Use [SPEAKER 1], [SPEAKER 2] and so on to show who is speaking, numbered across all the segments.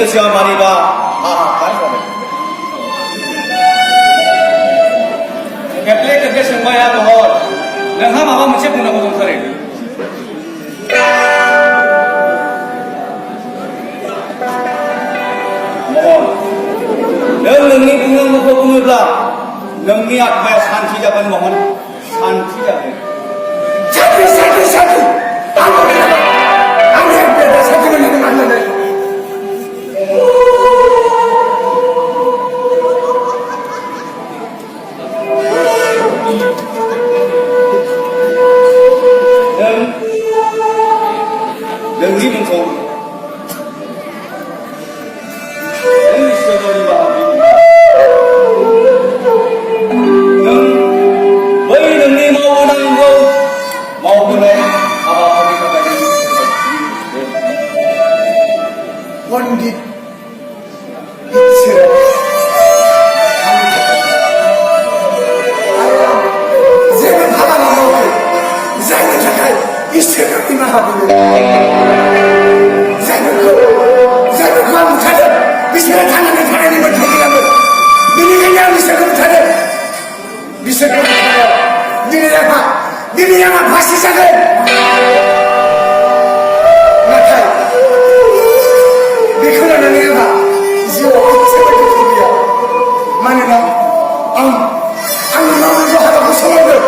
[SPEAKER 1] siapa mariba kan keple keple sembaya mohon nengha mama moनसे बुंनांगौ दंथारो mohon नोंनि बुंनांगौखौ बुङोब्ला नोंनि आत्माया शान्ति जागोन mohon शान्ति जागोन
[SPEAKER 2] साख्रि आं साख्रि मोननो माननानै
[SPEAKER 1] नोंनि मुंखौ इसोरनि बाहागो नों बै नोंनि मावनांगौ मावबोनाय हाबाफोरनि थाखाय
[SPEAKER 2] पण्डित इसोर जेबो खामानि मावाखै जायनि थाखाय इसोरखौ निमाहा बियो जायफोरखौ आं बुथारदों बिसोरो थांनानै थानायनि मोन्थाय गैयामोन बेनिखायनो आं बिसोरखौ बुथारदों बिसोरखौ बुथारनायाव दिनै आंहा फासि जागोन नाथाय बेखौ लानानै आंहा जिउआव एसेबो दुखु गैया मानोना आंनि मावनांगौ हाबाखौ सोलोंदों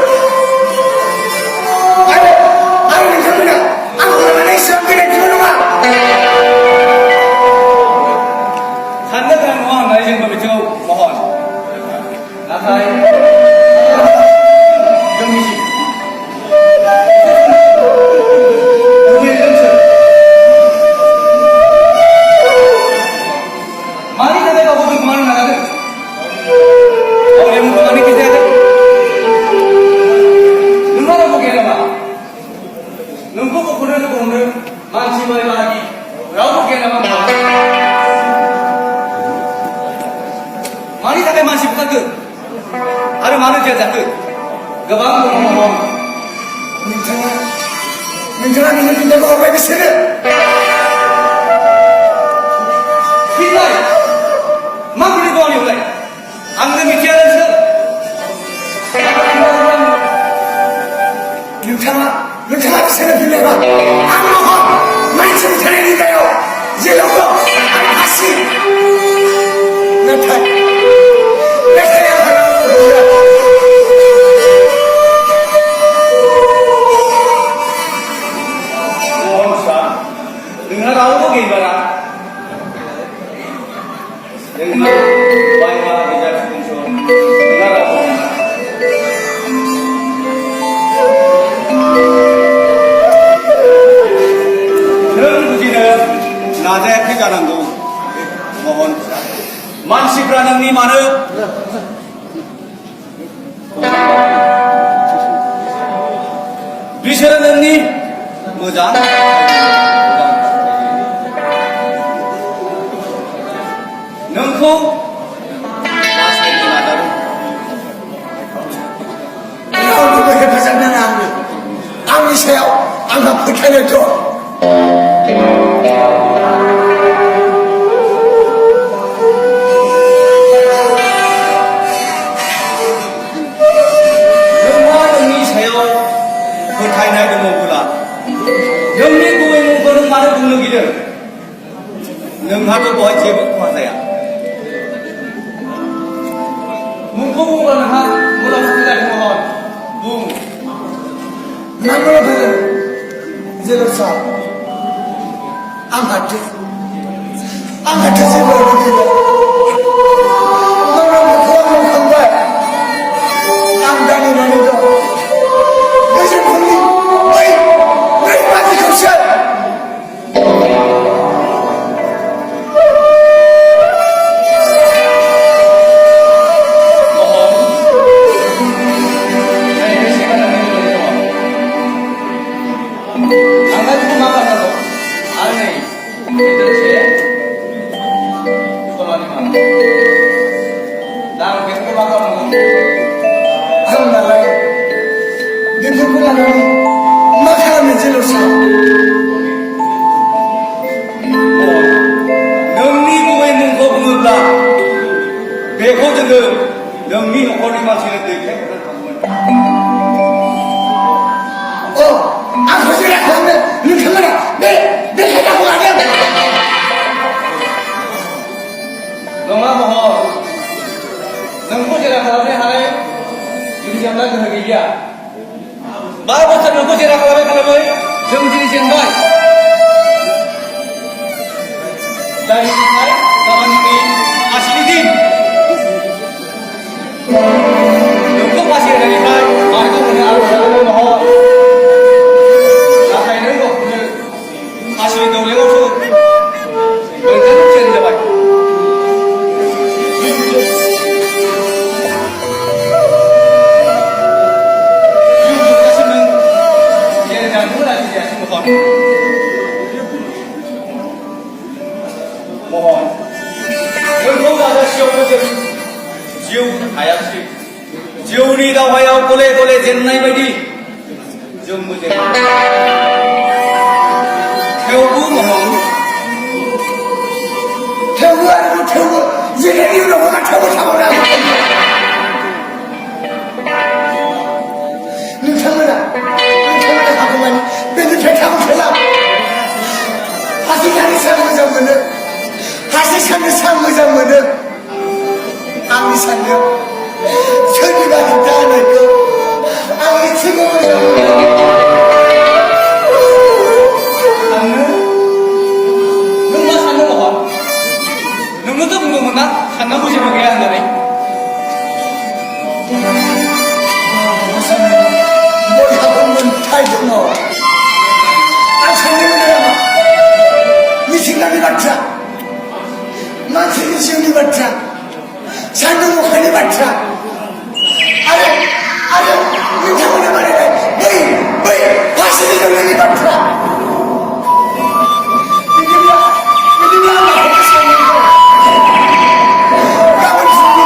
[SPEAKER 2] आरो नोंथांमोना आंखौ लानानै एसेबां गोनांथिबो नङा
[SPEAKER 1] साननो गोनां नङा होननानै जोंबो बिथिङाव महन नाथाय जोंनिसिम मानि थाखाय गावखौ दोनखोमानो नाजादों गावनि मुंखौ मानि खिन्थायाखै नोंहा रावबो गैया नामा नोंखौ गथ'नो लोगो मानसि बाय बाहागि रावबो गैया नामा मानि थाखाय मानसि बुथारखो आरो मानो जेल जाखो गोबां दङ
[SPEAKER 2] नोंथाङा बिनि फिननायखौ हरबाय बिसोरो
[SPEAKER 1] फिननाय मा फिननाय दं आंनियावलाय आंनो मिथिया नोंसोर
[SPEAKER 2] नोंथाङा बिसोरनो फिननायबा आं महन मानसि बुथारनायनि दायाव जेलाव दं आं फासि नाथाय
[SPEAKER 1] नोंहा रावबो गैबाङा नोंहा बायमा बिजाब बुंस' नोंहा रावबो नों बुजिनो नाजायाखै जानांगौ महन मानसिफ्रा नोंनि मानो बिसोरो नोंनि मोजां नोंखौ बासायनो नाजादों
[SPEAKER 2] रावनिबो हेफाजाब नाङा आंनि सायाव आंहा फोथायनाय दं
[SPEAKER 1] नोंहा नोंनि सायाव फोथायनाय दङब्ला नोंनि गुबै मुंखौ नों मानो बुंनो गिदों नोंहाथ' बहाय जेबो खहा जाया मुंखौ बुंब्ला नोंहा मुलाम्फा जागोन महन बुं
[SPEAKER 2] मा मुलाम्फा जागोन जेलर साहब आंहाथ' जेबो गैया मावनांगौखौ आं मावखांबाय आं दानिनानै दं गोजोनफोरनि बै बाजिखौसो
[SPEAKER 1] नोंनि 그 영미 너걸리 마시는 데
[SPEAKER 2] 아버지랑 하면 이렇게만 내 해라고 안 해.
[SPEAKER 1] 너가 뭐 능고지라 하면 하나에 윤지한다 그 얘기야. 말부터 능고지라 하면 그러면 정진이 생각. dari hai kawan ini Asilidin untuk pasir dari hai itu punya arus bahwa apa ini kok punya Asilidin lewat tu berjalan cenderung baik YouTube kasih meng yang jangan mulai dia semua mohon Berdoa dan syukur jiu hayat sih jiu ni dah hayat boleh jenai bagi jom mujhe 태우고 mohon
[SPEAKER 2] 태우고 이제 이유로 뭐가 태우고 잡아라. 능창문아 하고만 맨날 배타고 살라. 하시간이 사는 점은 하시간이 사는 점은 아미 산다. 천리가 있다 하나도 아미 지금은
[SPEAKER 1] nunggu sana mohon nunggu tu nunggu mana sana mesti pergi anda ni
[SPEAKER 2] 머리가 보면 타이즈노 아산님을 내려봐 미신감이 받자 만세기 시험이 받자 산동목한이 받자 아유 민타문이 말이네 너희 화신이 정령이 받자 믿음이야 나보고 사는 거 까불 준비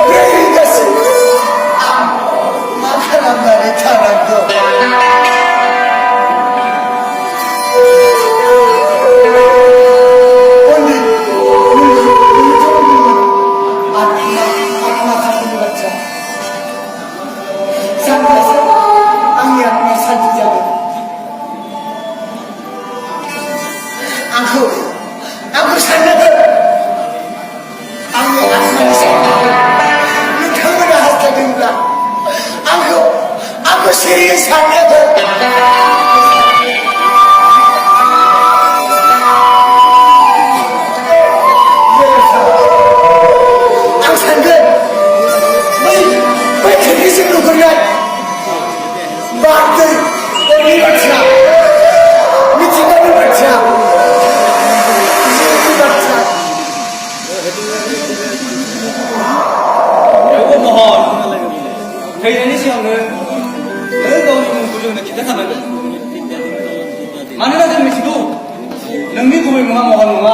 [SPEAKER 2] 왜 이것이 마카란 말이 타란도 aku sangat aku akan sangat kamu dah hasta juga aku serius sangat aku sangat baik kerja lu kerja bakti ini baca bicara baca
[SPEAKER 1] 요거 mohon 저희는 이 시험을 너희가 구조는 기대하면 만일에 미치도 능미 구매 문화 mohon 문화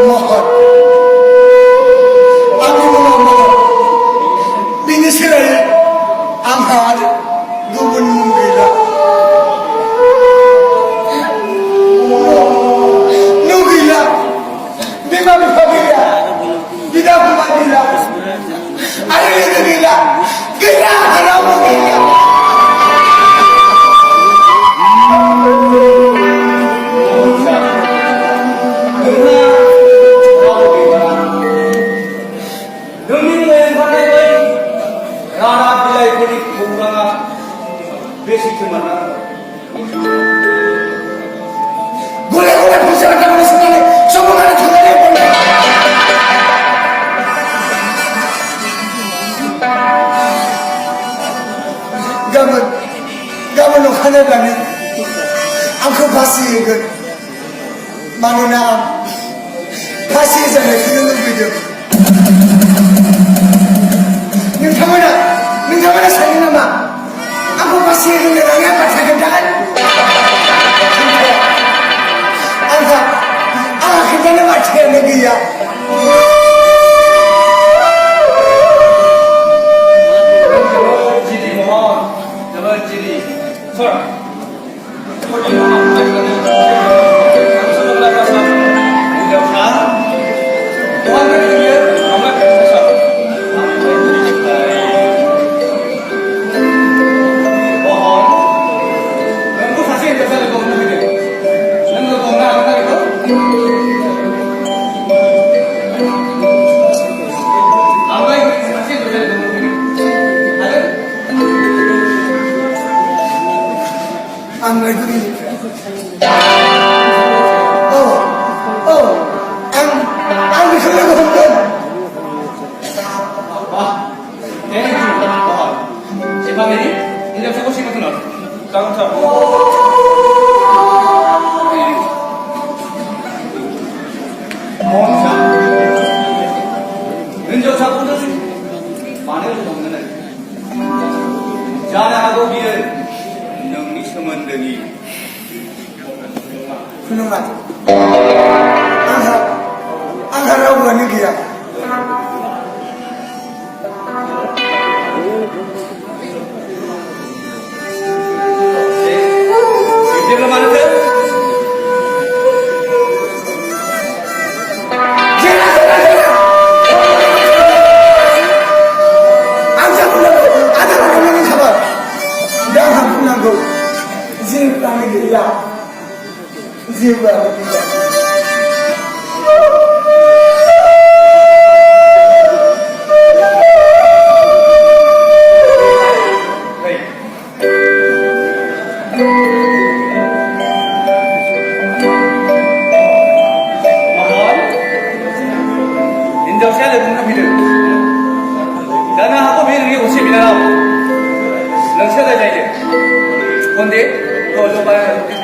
[SPEAKER 2] mohon aku mohon bini sirai amar gubun bila nugila bima bifabila bida bifabila ada yang gila gila haramu gila
[SPEAKER 1] 능하
[SPEAKER 2] 하려고 한 건.
[SPEAKER 1] 집안에 인정 쓰고 싶은 건 깡타. 자, 은조차 보는 많은 동네는 자나하고 미는 능리 서문들이
[SPEAKER 2] 훌륭하지. 안하라고 하는 거야.
[SPEAKER 1] 이제가 많은데? 인정시야 내가 믿을 나는 하고 믿는 게 옷이 미나라고 넌시야다 이제 근데 너 얼른 봐야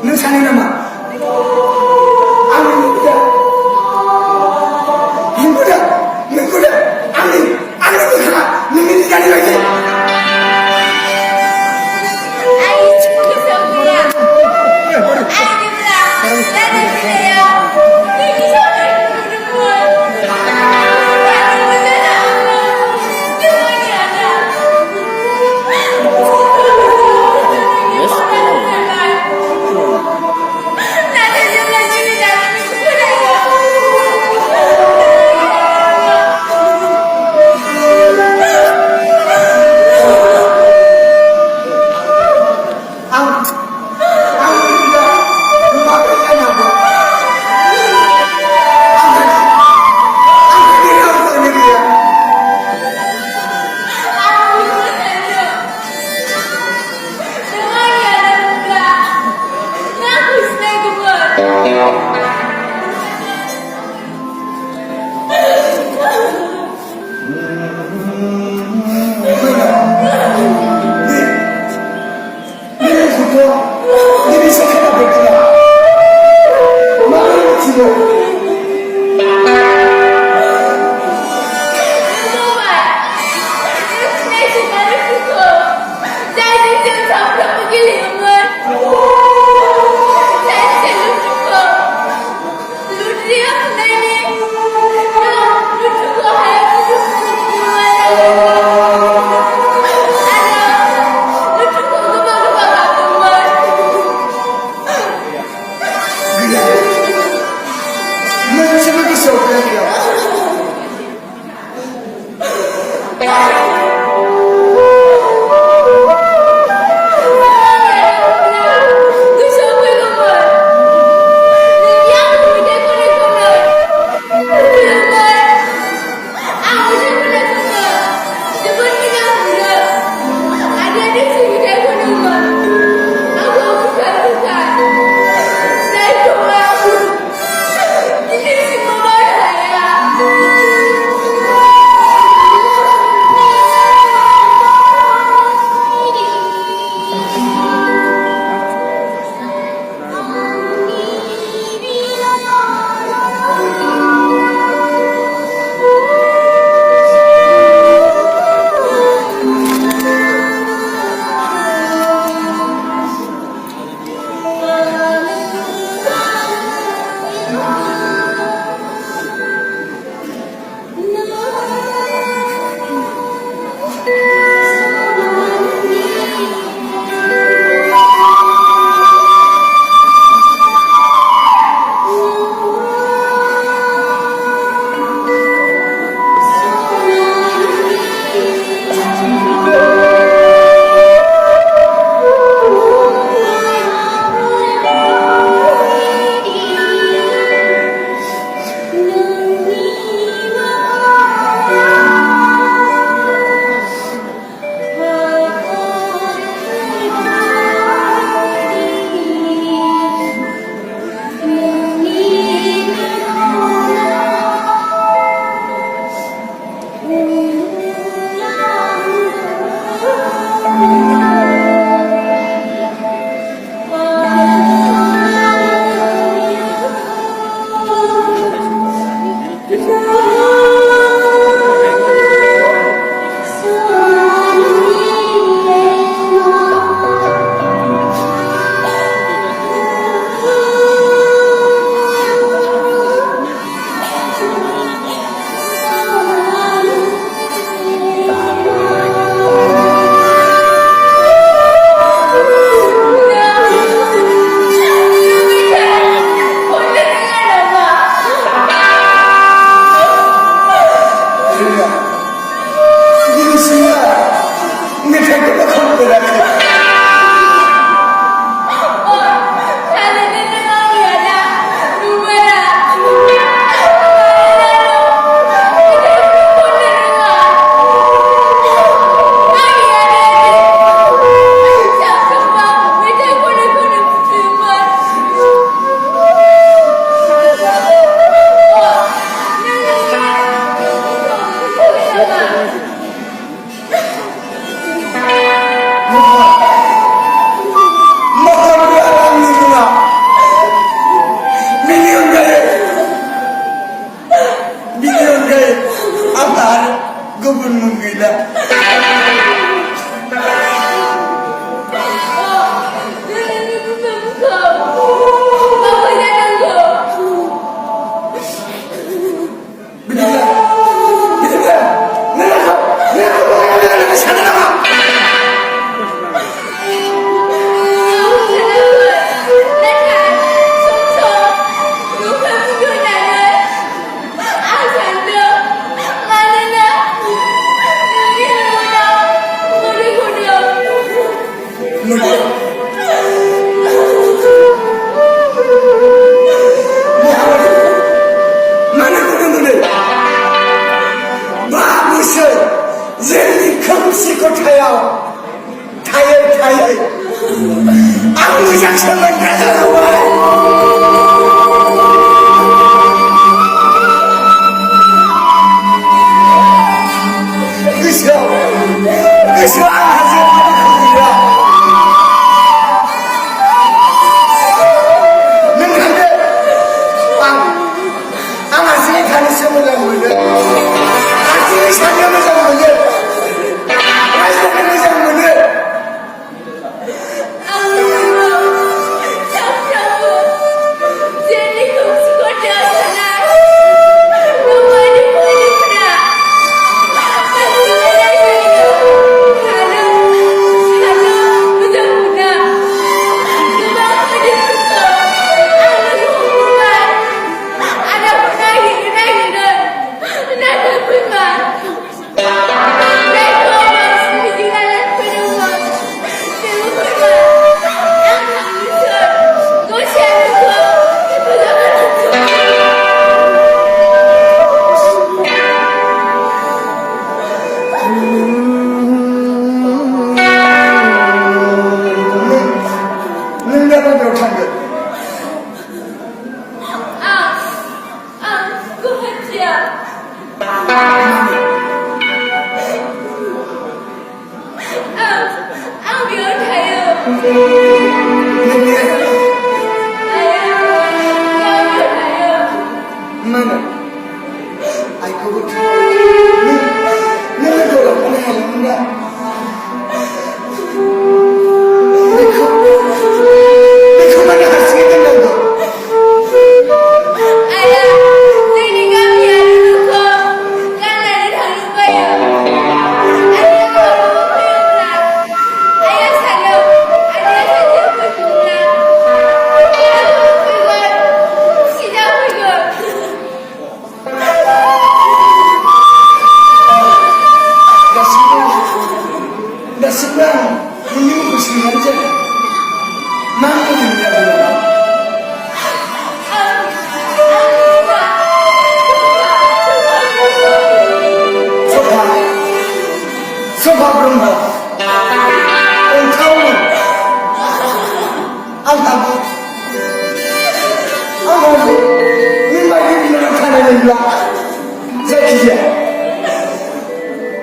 [SPEAKER 2] 너 사는 놈아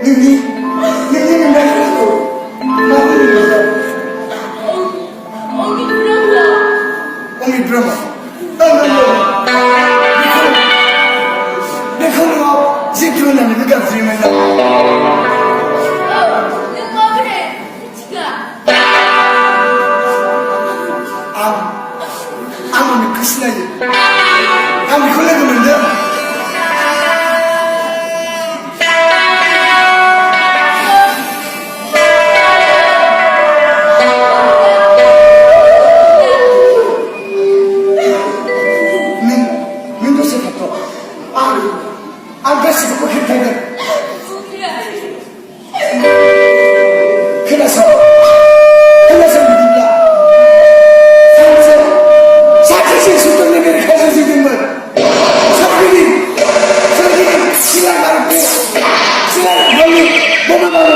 [SPEAKER 2] Nini, nini, nini, nini,
[SPEAKER 3] I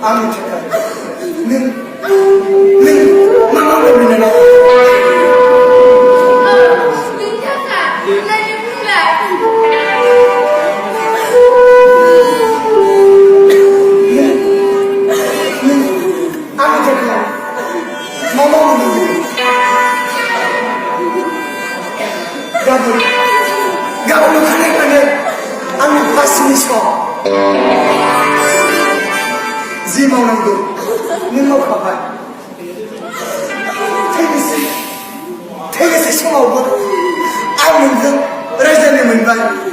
[SPEAKER 2] 아무 착각. 는 망망을 믿는
[SPEAKER 3] Đừng chắc à, là những lại
[SPEAKER 2] 아무 착각. 망망을 믿는 가불로 가는 거는 아무 가슴이 서 지마운도 능력 봐봐. 태그스 심하고 아무도 레전드 문반.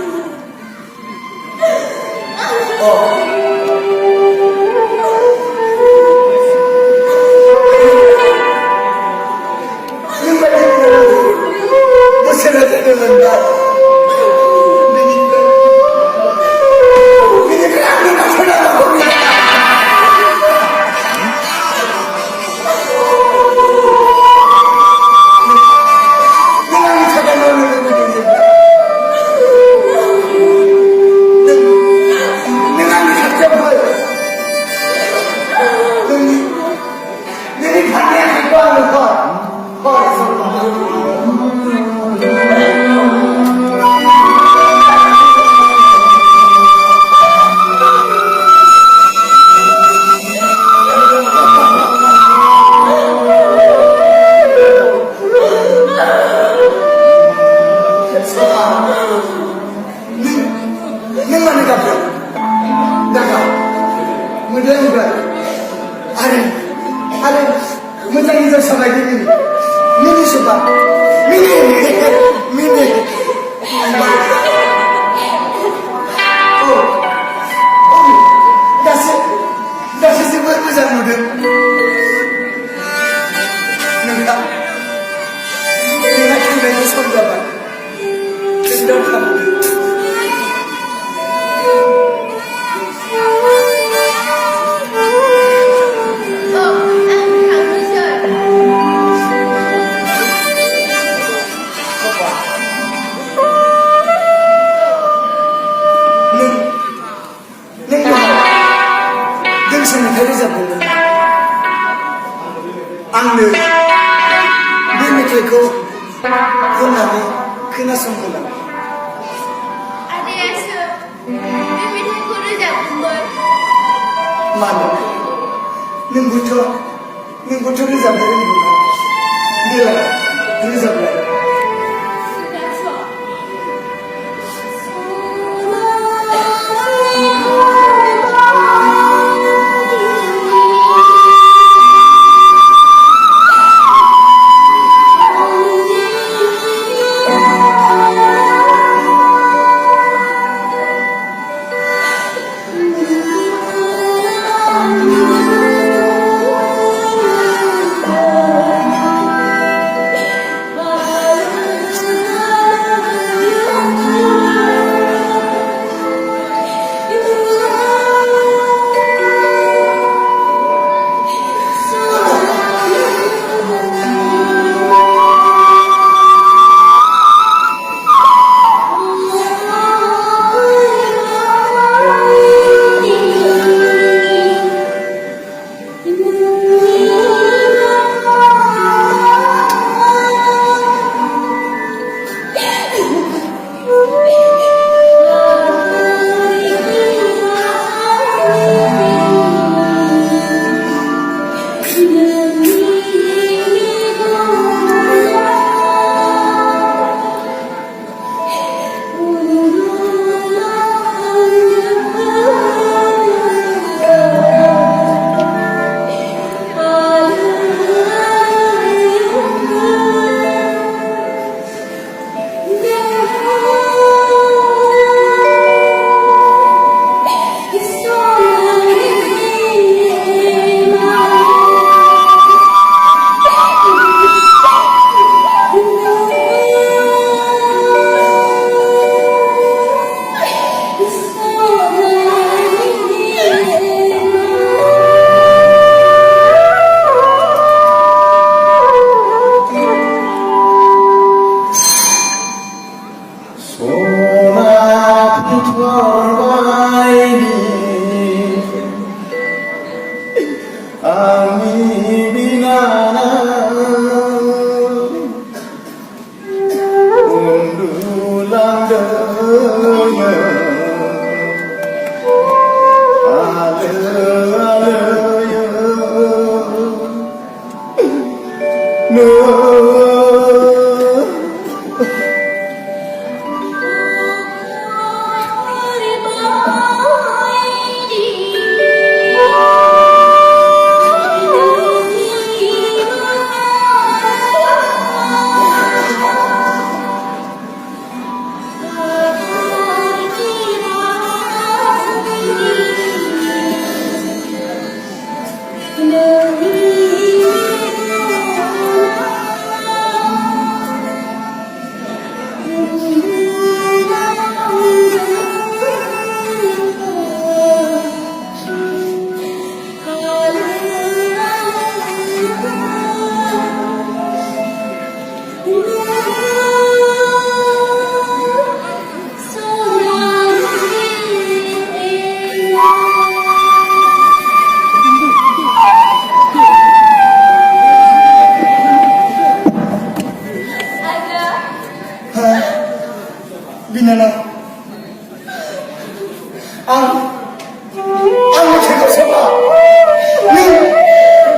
[SPEAKER 2] 아무 죄도 없어.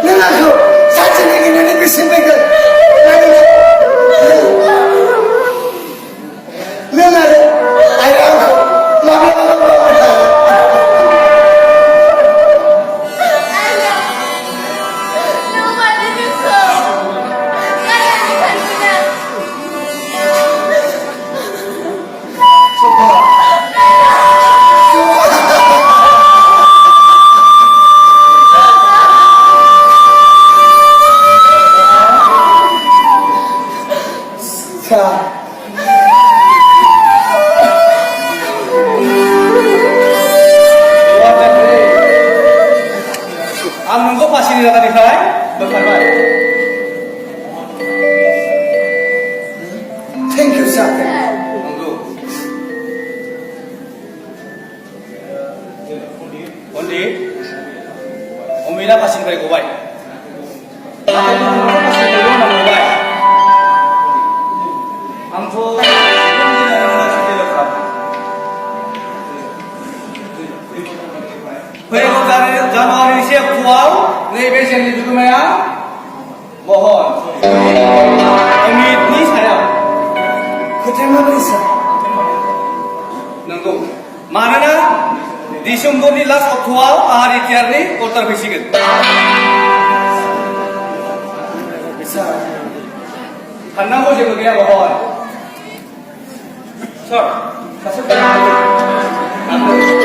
[SPEAKER 2] 내가 그 사진에게 내는 그 생각을 나를 알아고 말하고 자,
[SPEAKER 1] Ang nunggu pasti ni tadi kai, bukan baik.
[SPEAKER 2] thank you, sir.
[SPEAKER 1] Nunggu. Kondi, umila pasti ni kai baik. Pasti ni orang baik. Angko, Januari siap kuau, ni besen ni juga maya. Mohon. Ini ni saya.
[SPEAKER 2] 그때만 그랬어.
[SPEAKER 1] Nunggu. Mana na? Disyumbo ni last kuau hari tiar ni kotor bisikin.
[SPEAKER 2] 그래서
[SPEAKER 1] Karena mo jago kaya mohon. Sir, kasih tahu.